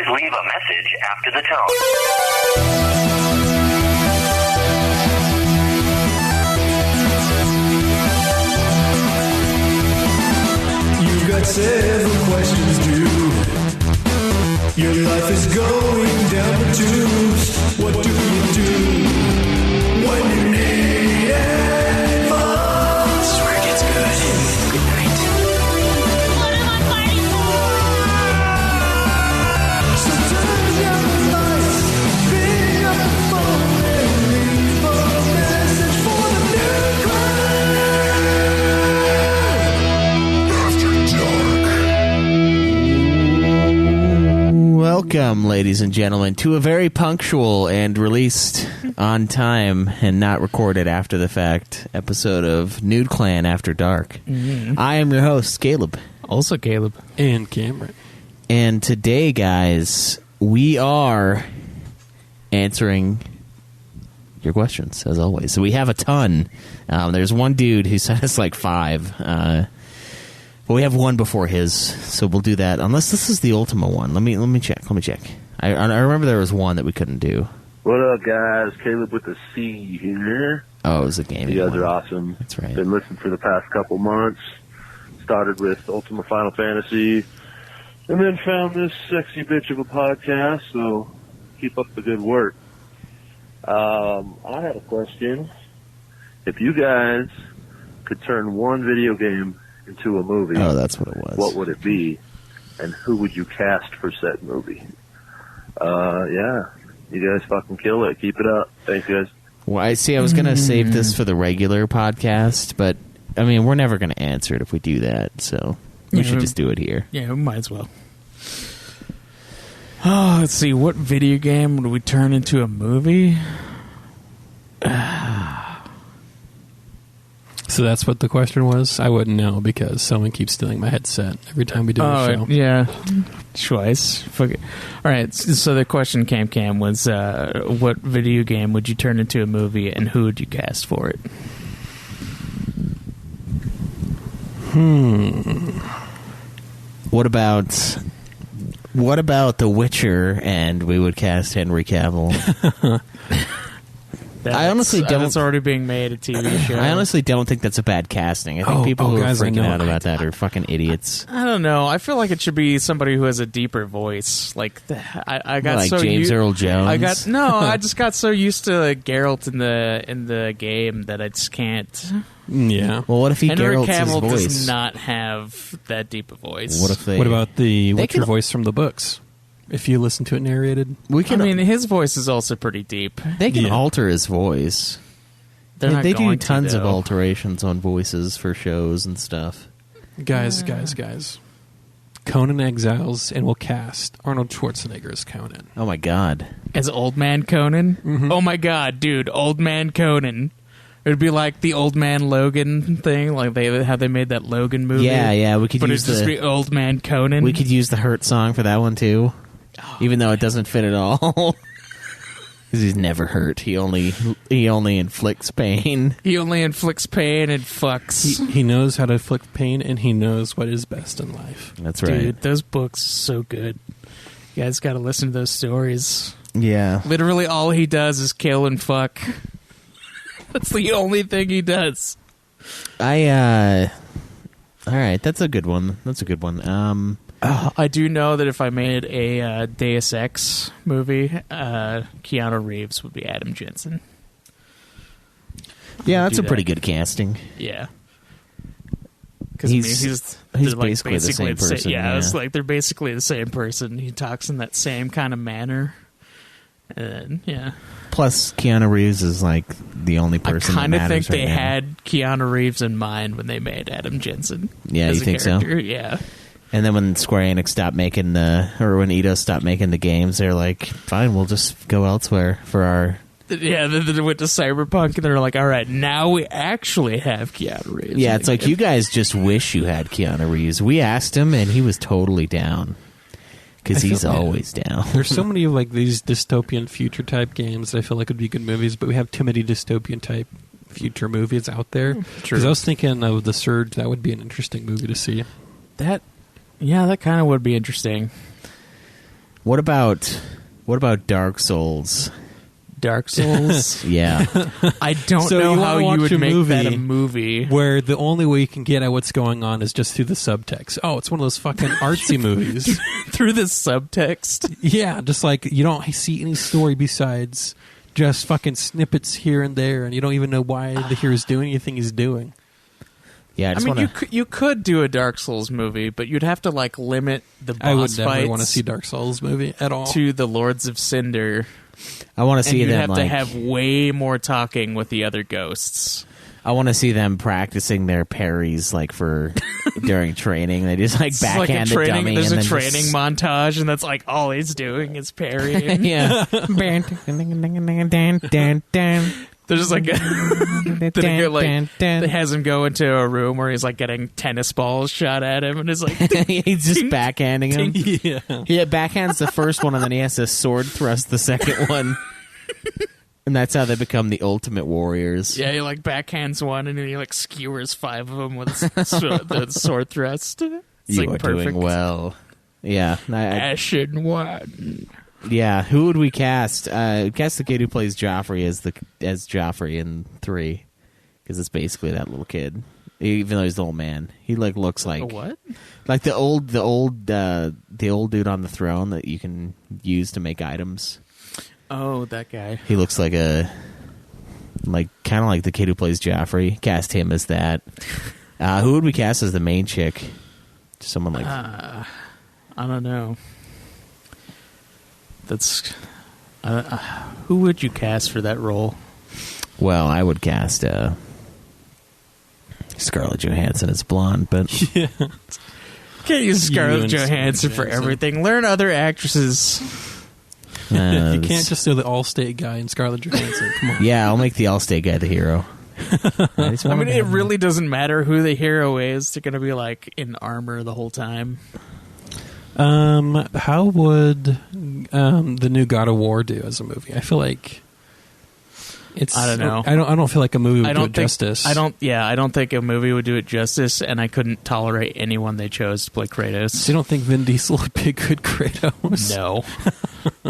Please leave a message after the tone. You've got several questions, dude. Your life is going down the tubes. What do you do when you need advice? This is where it gets good. Good night. What am I fighting for? So turn down the lights, pick up the phone, and leave a message for the new Welcome, ladies and gentlemen, to a very punctual and released on time and not recorded after the fact episode of Nude Clan After Dark. Mm-hmm. I am your host, Caleb. Also Caleb. And Cameron. And today, guys, we are answering your questions, as always. So we have a ton. There's one dude who sent us like 5. But we have one before his, so we'll do that. Unless this is the Ultima one. Let me check. I remember there was one that we couldn't do. What up, guys? Caleb with a C here. Oh, it was a game. You guys are awesome. That's right. Been listening for the past couple months. Started with Ultima Final Fantasy, and then found this sexy bitch of a podcast, so keep up the good work. I had a question. If you guys could turn one video game into a movie, oh, that's what it was. What would it be, and who would you cast for said movie? Yeah, you guys fucking kill it. Keep it up. Thanks, guys. Well, I was going to save this for the regular podcast, but, I mean, we're never going to answer it if we do that, so we should just do it here. Yeah, we might as well. Oh, let's see. What video game would we turn into a movie? So that's what the question was? I wouldn't know because someone keeps stealing my headset every time we do the show. Yeah. Schweiss. Fuck it. All right. So the question, Cam, was what video game would you turn into a movie and who would you cast for it? What about The Witcher and we would cast Henry Cavill? I honestly don't. It's already being made a TV show. I honestly don't think that's a bad casting. I think people who are freaking out about that are fucking idiots. I don't know. I feel like it should be somebody who has a deeper voice. Like I got like so James Earl Jones. I just got so used to Geralt in the game that I just can't. Yeah. Well, what if Henry Geralt's Cavill his voice? does not have that deep a voice. What about the Witcher voice from the books? If you listen to it narrated, his voice is also pretty deep. They can alter his voice. They do tons of alterations on voices for shows and stuff. Guys. Conan Exiles, and we'll cast Arnold Schwarzenegger as Conan. Oh my god. As Old Man Conan? Mm-hmm. Oh my god, dude, Old Man Conan. It would be like the Old Man Logan thing, like how they made that Logan movie. Yeah, we could but use it'd just be Old Man Conan. We could use the Hurt song for that one too. Even though it doesn't fit at all. Because he's never hurt. He only inflicts pain. He only inflicts pain and fucks. He knows how to inflict pain, and he knows what is best in life. That's right. Dude, those books are so good. You guys got to listen to those stories. Yeah. Literally all he does is kill and fuck. That's the only thing he does. All right, that's a good one. I do know that if I made a Deus Ex movie, Keanu Reeves would be Adam Jensen. Yeah, that's a pretty good casting. Yeah. Because he's like basically the same person. Yeah, it's like they're basically the same person. He talks in that same kind of manner. And yeah. Plus, Keanu Reeves is like the only person. I kind of think they had Keanu Reeves in mind when they made Adam Jensen. Yeah, you think so? Yeah. And then when Square Enix stopped making when Eidos stopped making the games, they're like, fine, we'll just go elsewhere for our... Yeah, they went to Cyberpunk, and they're like, all right, now we actually have Keanu Reeves. Yeah, it's like, you guys just wish you had Keanu Reeves. We asked him, and he was totally down. Because he's always down. There's so many of like these dystopian future type games that I feel like would be good movies, but we have too many dystopian type future movies out there. Because I was thinking of The Surge, that would be an interesting movie to see. That kind of would be interesting. What about Dark Souls? Dark Souls. Yeah. I don't So know you how wanna you watch would a make that a movie movie. where the only way you can get at what's going on is just through the subtext. Oh, it's one of those fucking artsy movies. Through the subtext. Yeah, just like you don't see any story besides just fucking snippets here and there, and you don't even know why the hero's doing anything he's doing. Yeah, I I just mean, want to. you could do a Dark Souls movie, but you'd have to like limit the I would boss never fights want to see Dark Souls movie at all. to the Lords of Cinder. I want to And see you'd them have like. to have way more talking with the other ghosts. I want to see them practicing their parries like for during training. They just like It's like a backhand the training. dummy There's and a then training just, montage, and that's like all he's doing is parrying. Yeah. There's just like that has him go into a room where he's like getting tennis balls shot at him, and it's like He's just backhanding him. Yeah. He backhands the first one, and then he has to sword thrust the second one. And that's how they become the ultimate warriors. yeah, he like backhands one, and then he like skewers 5 of them with the sword thrust. It's You like are perfect. doing well. Yeah. Ashen one. Yeah. Who would we cast? Cast the kid who plays Joffrey as Joffrey in 3. Because it's basically that little kid. Even though he's the old man. He like looks like... A what? Like the old dude on the throne that you can use to make items. Oh, that guy. He looks like kind of like the kid who plays Joffrey. Cast him as that. Who would we cast as the main chick? Someone like I don't know. That's who would you cast for that role? well, I would cast Scarlett Johansson as blonde, but Can't use Scarlett and Johansson for Johansson. everything. Learn other actresses. You can't just do the Allstate guy and Scarlett Johansson. Come on. yeah, I'll make the Allstate guy the hero. I mean, it really doesn't matter who the hero is. They're going to be like in armor the whole time. How would the new God of War do as a movie? I feel like it's. I don't know. I don't feel like a movie would I do don't it think justice. I don't think a movie would do it justice, and I couldn't tolerate anyone they chose to play Kratos. So you don't think Vin Diesel would be a good Kratos? No,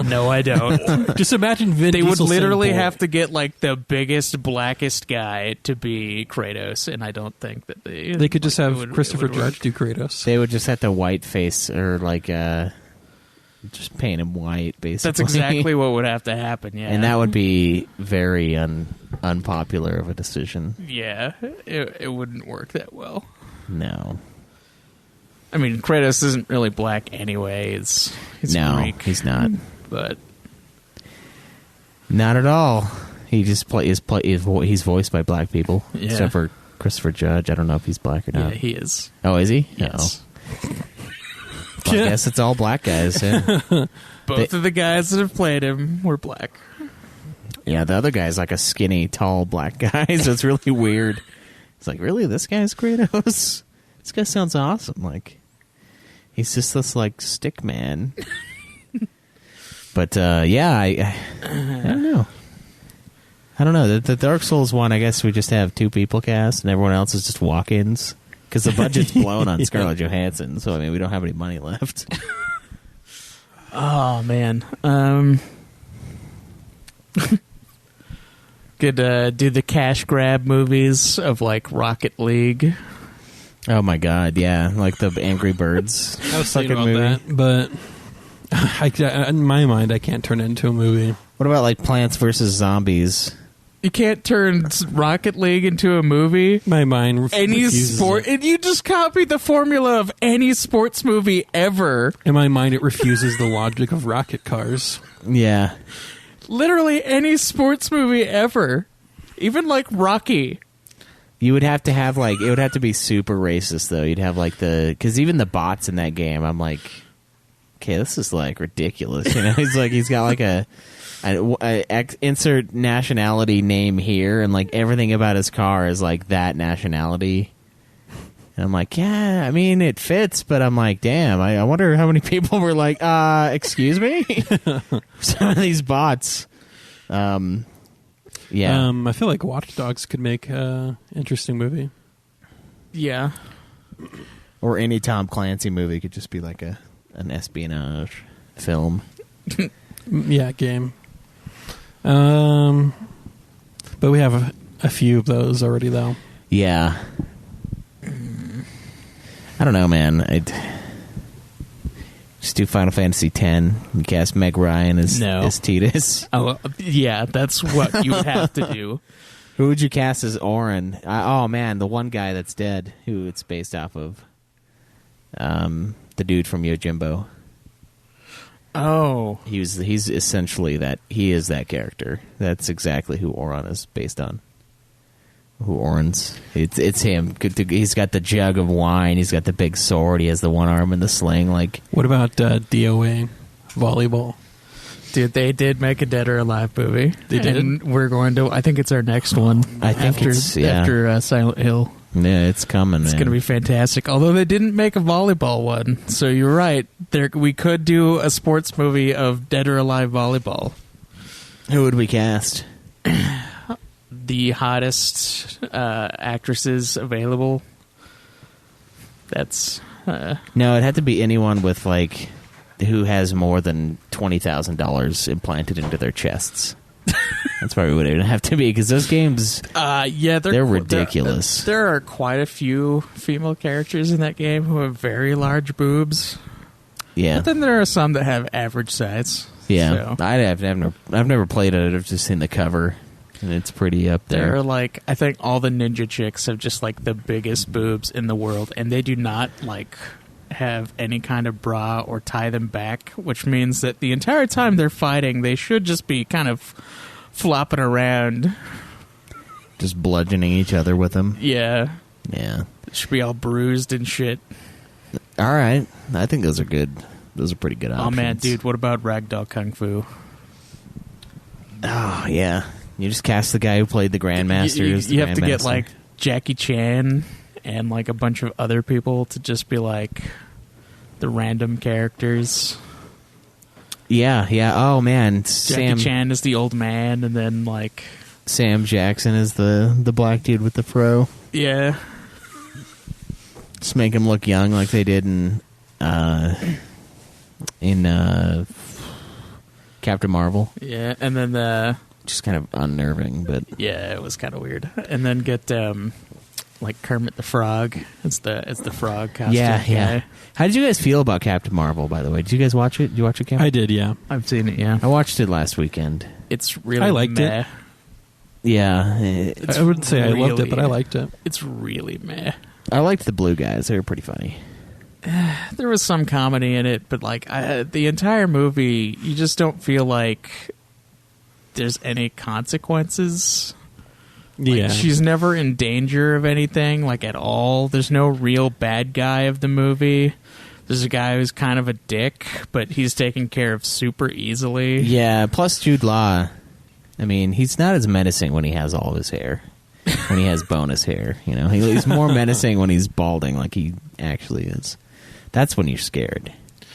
no, I don't. Just imagine Vin They Diesel would literally saying, "Boy." have to get like the biggest, blackest guy to be Kratos, and I don't think that They could just have it would Christopher work. Judge do Kratos. They would just have to white face or like just paint him white, basically. That's exactly what would have to happen. Yeah, And that would be very unpopular of a decision. yeah, it wouldn't work that well. No. I mean, Kratos isn't really black anyway. He's No, Greek, he's not. but Not at all. He just he's voiced by black people, Yeah. except for Christopher Judge. I don't know if he's black or yeah, not. he is. Oh, is he? Yes. Oh. Well, I guess it's all black guys. Yeah. Both of the guys that have played him were black. Yeah, the other guy's like a skinny, tall black guy, so it's really weird. It's like, really? This guy's Kratos? This guy sounds awesome. Like, he's just this, like, stick man. But, yeah, I don't know. I don't know. The Dark Souls one, I guess we just have 2 people cast, and everyone else is just walk-ins. Because the budget's blown on Scarlett Johansson, so, I mean, we don't have any money left. Oh man. Could do the cash grab movies of like Rocket League. Oh, my God, yeah. Like the Angry Birds I was thinking fucking about movie. that, but in my mind, I can't turn it into a movie. What about, like, Plants vs. Zombies? You can't turn Rocket League into a movie. My mind Any refuses sport, it. and you just copied the formula of any sports movie ever. In my mind, it refuses the logic of rocket cars. Yeah. Literally any sports movie ever, even like Rocky. You would have to have, like, it would have to be super racist, though. You'd have, like, because even the bots in that game, I'm like, okay, this is, like, ridiculous. You know, he's got, like, a insert nationality name here, and, like, everything about his car is, like, that nationality. And I'm like, yeah, I mean, it fits, but I'm like, damn, I wonder how many people were like, excuse me? Some of these bots. Yeah. I feel like Watch Dogs could make an interesting movie. Yeah. Or any Tom Clancy movie could just be like an espionage. film. Yeah, game. But we have a few of those already, though. Yeah. I don't know, man. I'd just do Final Fantasy X. You cast Meg Ryan as Tidus. Oh, yeah, that's what you would have to do. Who would you cast as Auron? Oh, man, the one guy that's dead, who it's based off of. The dude from Yojimbo. Oh. He's essentially that. He is that character. That's exactly who Auron is based on. Who Auron's? It's him. He's got the jug of wine. He's got the big sword. He has the one arm and the sling. Like, what about DOA volleyball? Dude, they did make a Dead or Alive movie. They did. And we're going to. I think it's our next one. I think after Silent Hill. Yeah, it's coming. It's going to be fantastic. Although they didn't make a volleyball one, so you're right. We could do a sports movie of Dead or Alive volleyball. Who would we cast? The hottest actresses available. That's no. It had to be anyone with like who has more than $20,000 implanted into their chests. That's probably what it would have to be, because those games, they're ridiculous. There are quite a few female characters in that game who have very large boobs. Yeah, but then there are some that have average size. Yeah, so. I've never played it. I've just seen the cover, and it's pretty up there. They're like, I think all the ninja chicks have just like the biggest boobs in the world, and they do not like have any kind of bra or tie them back, which means that the entire time they're fighting, they should just be kind of flopping around, just bludgeoning each other with them. Yeah. They should be all bruised and shit. All right, I think those are good. Those are pretty good options. Oh man, dude, what about Ragdoll Kung Fu? Oh yeah, you just cast the guy who played the Grandmaster. You have to get like Jackie Chan and like a bunch of other people to just be like the random characters. Yeah. Oh man, Jackie Chan is the old man, and then like Sam Jackson is the black dude with the fro. Yeah. Just make him look young, like they did in Captain Marvel. Yeah, and then just kind of unnerving, but yeah, it was kind of weird. And then get like Kermit the Frog as the frog costume. Yeah. How did you guys feel about Captain Marvel, by the way? Did you guys watch it? Did you watch it, Captain? I did, yeah. I've seen it, yeah. I watched it last weekend. It's really I liked meh. it. Yeah. I wouldn't say I loved it, but I liked it. It's really meh. I liked the blue guys. They were pretty funny. There was some comedy in it, but like the entire movie, you just don't feel like there's any consequences. Yeah. She's never in danger of anything, like at all. There's no real bad guy of the movie. There's a guy who's kind of a dick, but he's taken care of super easily. Yeah, plus Jude Law. I mean, he's not as menacing when he has all of his hair. When he has bonus hair, you know. He's more menacing when he's balding, like he actually is. That's when you're scared.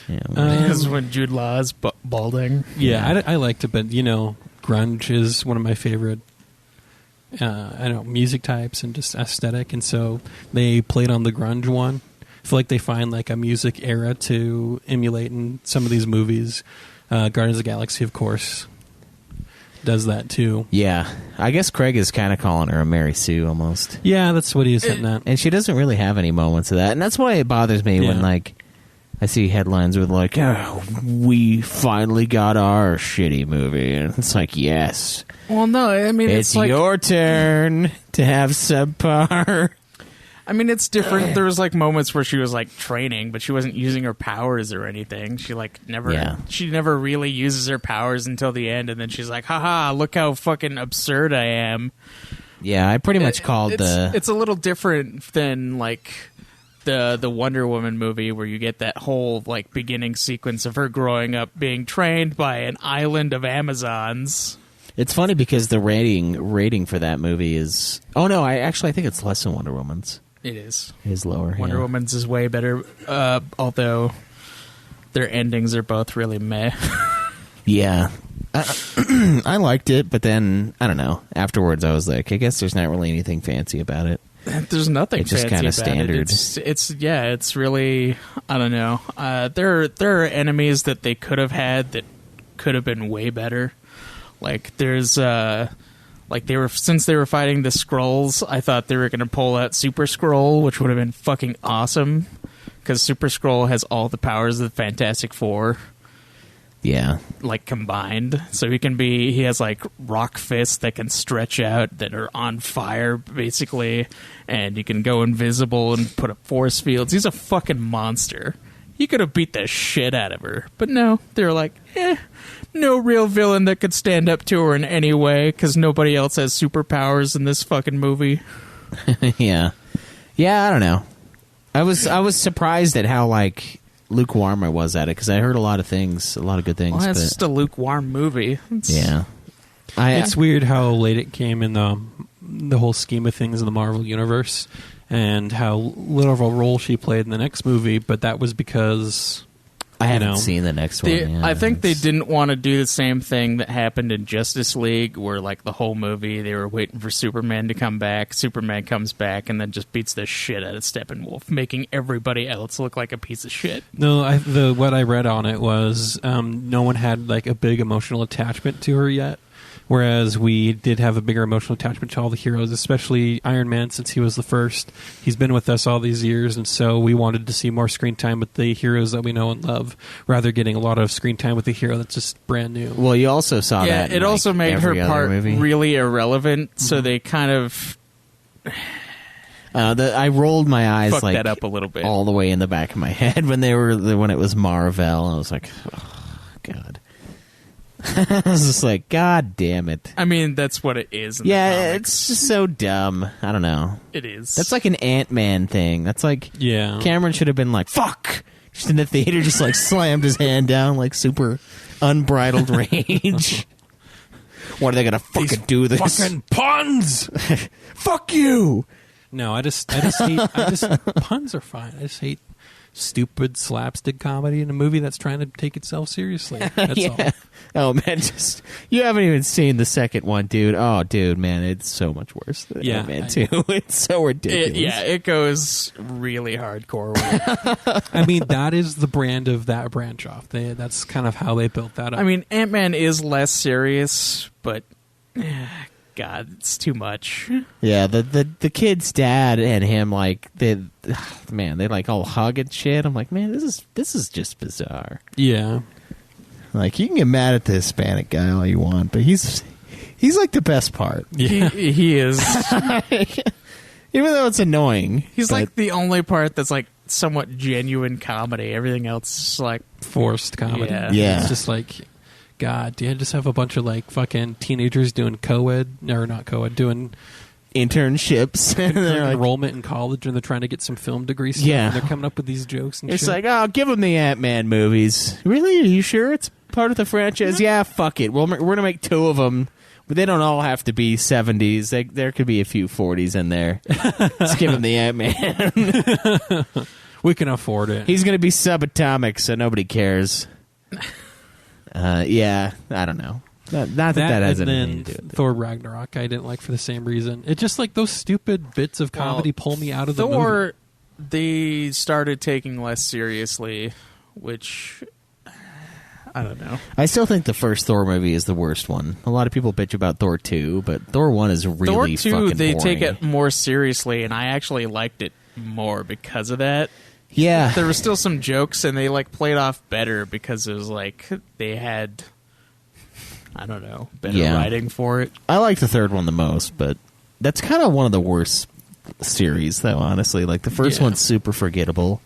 Yeah, That's when Jude Law is balding. Yeah, I liked it, but, you know, grunge is one of my favorite music types and just aesthetic, and so they played on the grunge one. I feel like they find like a music era to emulate in some of these movies. Guardians of the Galaxy, of course, does that too. Yeah, I guess Craig is kind of calling her a Mary Sue almost. Yeah, that's what he's hitting at. And she doesn't really have any moments of that, and that's why it bothers me when like I see headlines with like, "Oh, we finally got our shitty movie," and it's like, yes. Well, no, I mean it's like, your turn to have subpar. I mean, it's different. There was like moments where she was like training, but she wasn't using her powers or anything. She like she never really uses her powers until the end, and then she's like, haha, look how fucking absurd I am. Yeah, I pretty much called it's a little different than like the Wonder Woman movie, where you get that whole like beginning sequence of her growing up being trained by an island of Amazons. It's funny because the rating for that movie is... Oh, no, I think it's less than Wonder Woman's. It is. It is lower, Wonder Woman's is way better, although their endings are both really meh. Yeah. I liked it, but then, I don't know. Afterwards, I was like, I guess there's not really anything fancy about it. There's nothing It's just fancy kinda about standard. it. It's really, I don't know. There are enemies that they could have had that could have been way better. Like there's since they were fighting the Skrulls, I thought they were going to pull out Super Skrull, which would have been fucking awesome because Super Skrull has all the powers of the Fantastic Four. Yeah. Like combined, so he has like rock fists that can stretch out that are on fire basically, and you can go invisible and put up force fields. He's a fucking monster. You could have beat the shit out of her, but no, they're like, no real villain that could stand up to her in any way because nobody else has superpowers in this fucking movie. Yeah, I don't know. I was surprised at how like lukewarm I was at it because I heard a lot of good things. Well, that's but just a lukewarm movie. yeah, It's weird how late it came in the whole scheme of things in the Marvel universe, and how little of a role she played in the next movie. But that was because I haven't seen the next one. Yeah, I think they didn't want to do the same thing that happened in Justice League, where like the whole movie they were waiting for Superman to come back. Superman comes back and then just beats the shit out of Steppenwolf, making everybody else look like a piece of shit. No, what I read on it was no one had like a big emotional attachment to her yet. Whereas we did have a bigger emotional attachment to all the heroes, especially Iron Man, since he was the first. He's been with us all these years, and so we wanted to see more screen time with the heroes that we know and love, rather getting a lot of screen time with the hero that's just brand new. Well, you also saw that. It also made her part really irrelevant, so they kind of I rolled my eyes fucked like that up a little bit. all the way in the back of my head when it was Marvel. I was like, oh, God. I was just like, God damn it. I mean, that's what it is. In Yeah, the comics. it's just so dumb. I don't know. It is. That's like an Ant-Man thing. That's like, Yeah. Cameron should have been like, fuck! Just in the theater, just like slammed his hand down, like super unbridled rage. What are they gonna fucking do this? Fucking puns! Fuck you! No, I just hate. Puns are fine. I just hate stupid slapstick comedy in a movie that's trying to take itself seriously. That's all. Oh man, you haven't even seen the second one, dude. Oh, dude, man, it's so much worse than Ant-Man 2. It's so ridiculous. It goes really hardcore with it. I mean, that is the brand of that branch off. That's kind of how they built that up. I mean, Ant-Man is less serious, but God, it's too much. Yeah, the kid's dad and him like they like all hug and shit. I'm like, man, this is just bizarre. yeah. Like, you can get mad at the Hispanic guy all you want, but he's like the best part. Yeah. He is. Even though it's annoying. He's but- like the only part that's like somewhat genuine comedy. Everything else is like Forced comedy. Yeah. It's just like, God, do you just have a bunch of like fucking teenagers doing co-ed, or not co-ed, doing internships. And they're like, enrollment in college, and they're trying to get some film degree stuff, Yeah. and they're coming up with these jokes and it's shit. like, oh, give them the Ant-Man movies. Really? Are you sure it's part of the franchise? Yeah, fuck it. We're going to make 2 of them. But they don't all have to be 70s. There could be a few 40s in there. Let's give him the Ant-Man. we can afford it. He's going to be subatomic, so nobody cares. Yeah, I don't know. Not that has and anything then to do with it. Thor Ragnarok I didn't like for the same reson. It's just like those stupid bits of comedy pull me out of the movie. Thor, they started taking less seriously, which I don't know. I still think the first Thor movie is the worst one. A lot of people bitch about Thor 2, but Thor 1 is really Thor 2, fucking they boring. take it more seriously, and I actually liked it more because of that. Yeah. There were still some jokes, and they like played off better because it was like they had, I don't know, better writing for it. I like the third one the most, but that's kind of one of the worst series, though, honestly. Like, the first one's super forgettable.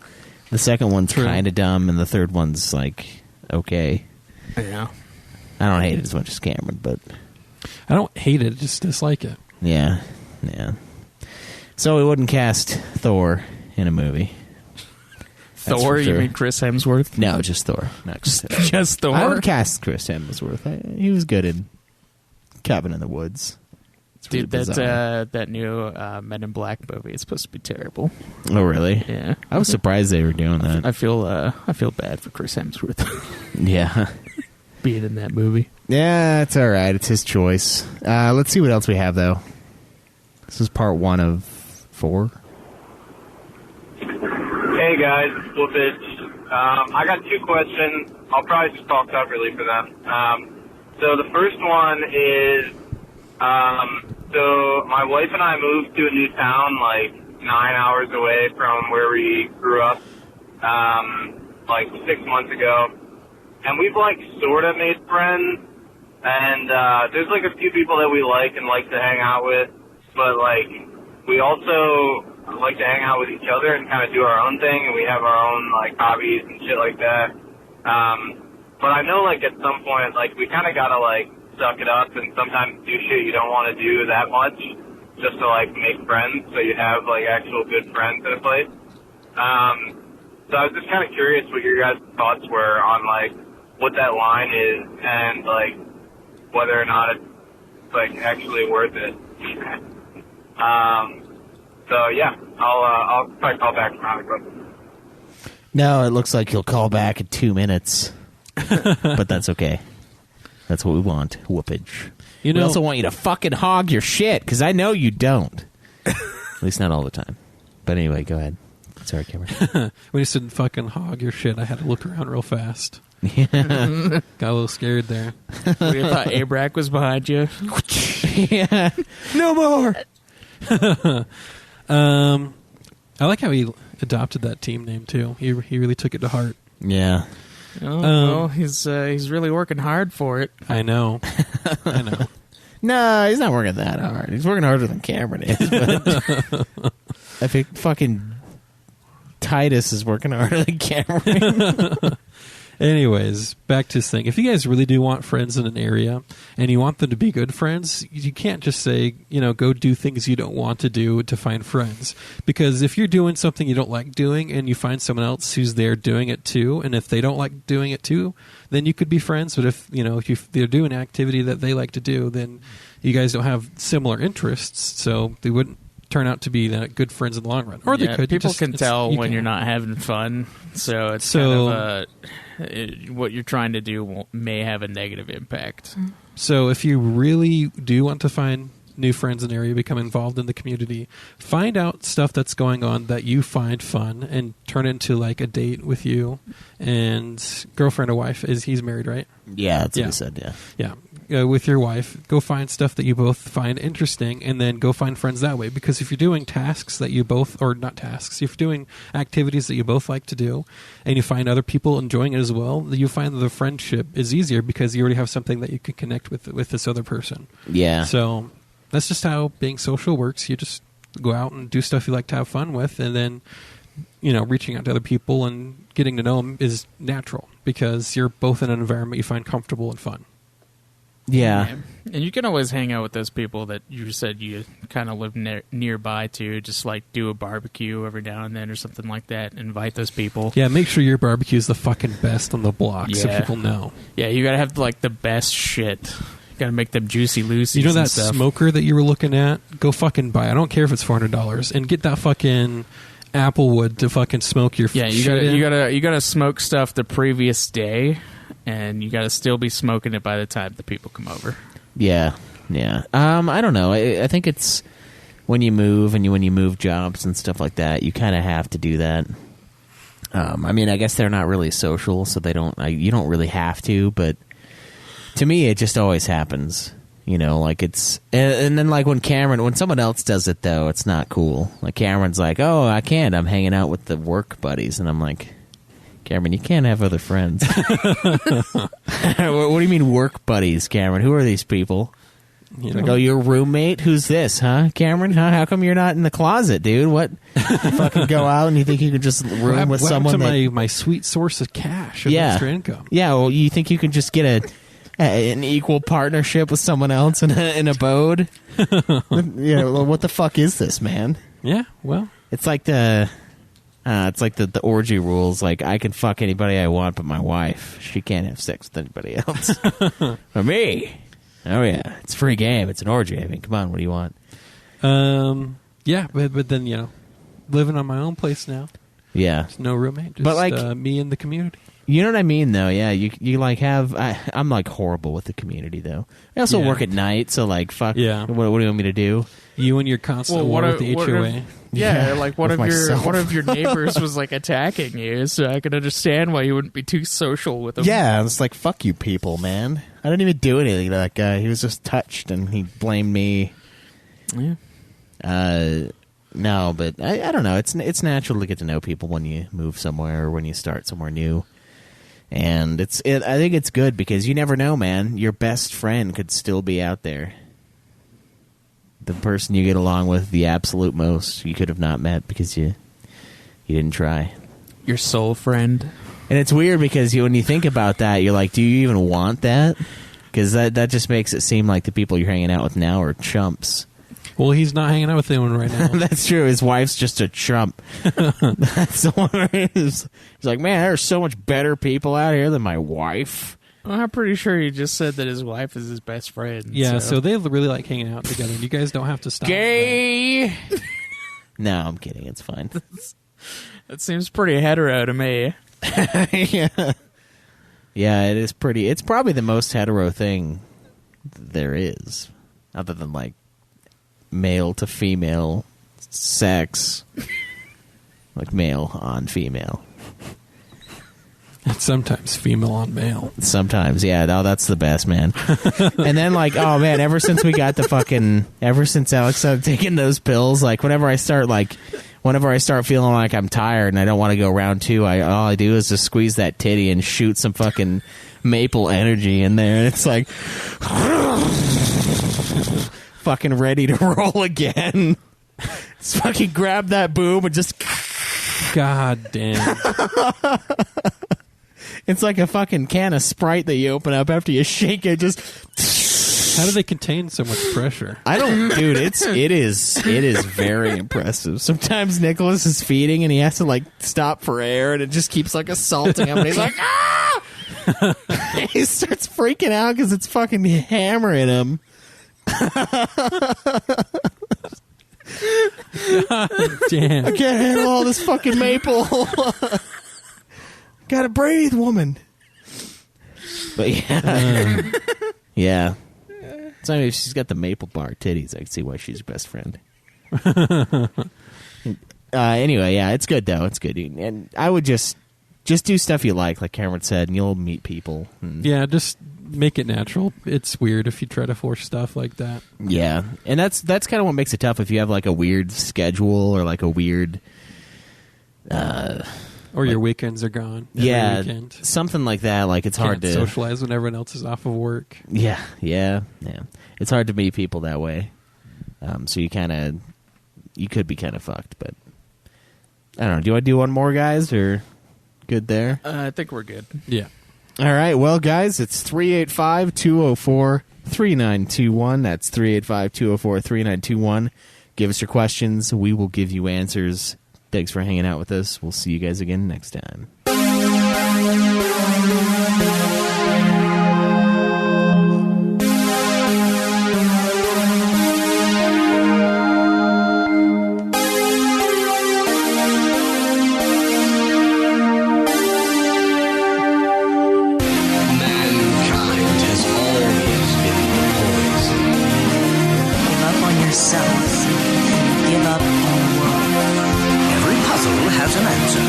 The second one's kind of dumb, and the third one's, like, okay. Yeah. I don't hate it as much as Cameron, but... I don't hate it, just dislike it. Yeah. So we wouldn't cast Thor in a movie. That's Thor? for You sure. mean Chris Hemsworth? No, just Thor. Not Chris Hemsworth. Just Thor? I would cast Chris Hemsworth. He was good in Cabin in the Woods. It's really Dude, bizarre. that new Men in Black movie is supposed to be terrible. Oh, really? Yeah. I was surprised they were doing that. I feel bad for Chris Hemsworth Yeah. being in that movie. Yeah, it's all right. It's his choice. Let's see what else we have, though. This is part 1 of 4. Hey guys, it's Woopage. I got 2 questions. I'll probably just talk separately for them. So the first one is, so my wife and I moved to a new town like 9 hours away from where we grew up, like 6 months ago. And we've like sort of made friends. And there's like a few people that we like and like to hang out with. But like, we also like to hang out with each other and kind of do our own thing, and we have our own like hobbies and shit like that. But I know like at some point, like we kind of gotta like suck it up and sometimes do shit you don't want to do that much just to like make friends, so you have like actual good friends in a place. So I was just kind of curious what your guys' thoughts were on like what that line is and like whether or not it's like actually worth it. So yeah, I'll probably call back from Hollywood. No, it looks like you'll call back in 2 minutes. But that's okay. That's what we want, Woopage. You We know, also want you to fucking hog your shit, because I know you don't. At least not all the time. But anyway, go ahead. Sorry, Cameron. when you said fucking hog your shit, I had to look around real fast. Yeah. Got a little scared there. We thought Abrac was behind you. Yeah. No more. I like how he adopted that team name too. He really took it to heart. Yeah. Oh, well, he's really working hard for it. I know. I know. No, he's not working that hard. He's working harder than Cameron is. But I think fucking Titus is working harder than Cameron. Anyways, back to this thing. If you guys really do want friends in an area and you want them to be good friends, you can't just say, go do things you don't want to do to find friends. Because if you're doing something you don't like doing and you find someone else who's there doing it too, and if they don't like doing it too, then you could be friends. But if they're doing an activity that they like to do, then you guys don't have similar interests, so they wouldn't turn out to be that good friends in the long run. Or they could. People can tell when you're not having fun, so it's kind of what you're trying to do may have a negative impact. So if you really do want to find new friends in the area, become involved in the community, find out stuff that's going on that you find fun and turn into like a date with you and girlfriend or wife. He's married, right? Yeah, that's what he said, yeah. Yeah. With your wife, go find stuff that you both find interesting and then go find friends that way. Because if you're doing tasks that you both, or not tasks, if you're doing activities that you both like to do and you find other people enjoying it as well, you find that the friendship is easier because you already have something that you can connect with this other person. Yeah. So that's just how being social works. You just go out and do stuff you like to have fun with, and then reaching out to other people and getting to know them is natural because you're both in an environment you find comfortable and fun. Yeah. And you can always hang out with those people that you said you kind of live nearby to, just like do a barbecue every now and then or something like that. Invite those people. Yeah, make sure your barbecue is the fucking best on the block so Yeah. people know. Yeah, you gotta have like the best shit. You gotta make them juicy Lucy's. You know that and stuff. smoker that you were looking at? Go fucking buy it. I don't care if it's $400 and get that fucking Applewood to fucking smoke your Yeah, you gotta smoke stuff the previous day, and you gotta still be smoking it by the time the people come over. Yeah. I don't know. I think it's when you move and when you move jobs and stuff like that, you kind of have to do that. I guess they're not really social, so they don't. You don't really have to, but to me, it just always happens. Like it's, and then like when someone else does it though, it's not cool. Like Cameron's like, "Oh, I can't. I'm hanging out with the work buddies," and I'm like, Cameron, you can't have other friends. What do you mean work buddies, Cameron? Who are these people? Like, oh, your roommate? Who's this, huh, Cameron? Huh? How come you're not in the closet, dude? What? You fucking go out and you think you could just room with someone? My sweet source of cash and extra income. Yeah, well, you think you can just get an equal partnership with someone else in an abode? Well, what the fuck is this, man? Yeah, well, it's like the orgy rules. Like, I can fuck anybody I want, but my wife, she can't have sex with anybody else. For me, oh yeah, it's free game. It's an orgy. I mean, come on, what do you want? Yeah, but then living on my own place now. Yeah, There's no roommate. Just but like me and the community. You know what I mean, though? Yeah, you like have... I'm like horrible with the community, though. I also work at night, so like, fuck. Yeah. What do you want me to do? You and your constant war with the HOA. Like one of your neighbors was like attacking you, so I can understand why you wouldn't be too social with him. Yeah, it's like, fuck you people, man. I didn't even do anything to that guy. He was just touched, and he blamed me. Yeah. No, but I don't know. It's natural to get to know people when you move somewhere or when you start somewhere new. And I think it's good because you never know, man. Your best friend could still be out there. The person you get along with the absolute most, you could have not met because you didn't try. Your soul friend. And it's weird because when you think about that, you're like, do you even want that? Because that just makes it seem like the people you're hanging out with now are chumps. Well, he's not hanging out with anyone right now. That's true. His wife's just a chump. That's the one. He's like, man, there's so much better people out here than my wife. Well, I'm pretty sure he just said that his wife is his best friend. Yeah, so they really like hanging out together. You guys don't have to stop. Gay! No, I'm kidding. It's fine. That seems pretty hetero to me. Yeah, it is pretty. It's probably the most hetero thing there is, other than like male to female sex, like male on female. And sometimes female on male. Sometimes, yeah. No, that's the best, man. And then, like, oh man, ever since Alex started taking those pills, like, whenever I start feeling like I'm tired and I don't want to go round two, all I do is just squeeze that titty and shoot some fucking maple energy in there, and it's like fucking ready to roll again. Just fucking grab that boob and just God damn. It's like a fucking can of Sprite that you open up after you shake it. Just how do they contain so much pressure? I don't, dude. It is very impressive. Sometimes Nicholas is feeding and he has to like stop for air, and it just keeps like assaulting him. And he's like, ah! He starts freaking out because it's fucking hammering him. God damn! I can't handle all this fucking maple. Gotta breathe, woman. But yeah, yeah. So if she's got the maple bar titties, I can see why she's your best friend. Anyway, yeah, it's good though. It's good, and I would just do stuff you like Cameron said, and you'll meet people. Yeah, just make it natural. It's weird if you try to force stuff like that. Yeah, and that's kind of what makes it tough if you have like a weird schedule or like a weird. Or your weekends are gone. Yeah, weekend. Something like that. Like it's hard to socialize when everyone else is off of work. Yeah. It's hard to meet people that way. So you could be kind of fucked. But I don't know. Do you want to do one more, guys, or good there? I think we're good. Yeah. All right. Well, guys, it's 385-204-3921. That's 385-204-3921. Give us your questions. We will give you answers. Thanks for hanging out with us. We'll see you guys again next time. Mankind has always been poison. Give up on yourself. Give up on the world. Every puzzle has an answer.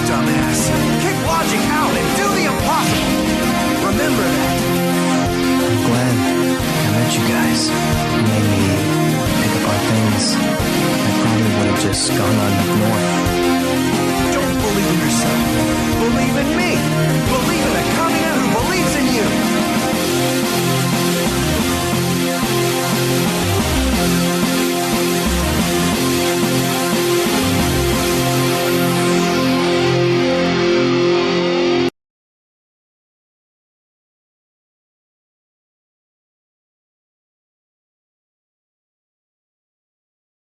Dumbass. Kick logic out and do the impossible. Remember that. I'm glad I met you guys. You made me pick up on things I probably would have just gone on ignoring. Don't believe in yourself. Believe in me. Believe in a communist who believes in you.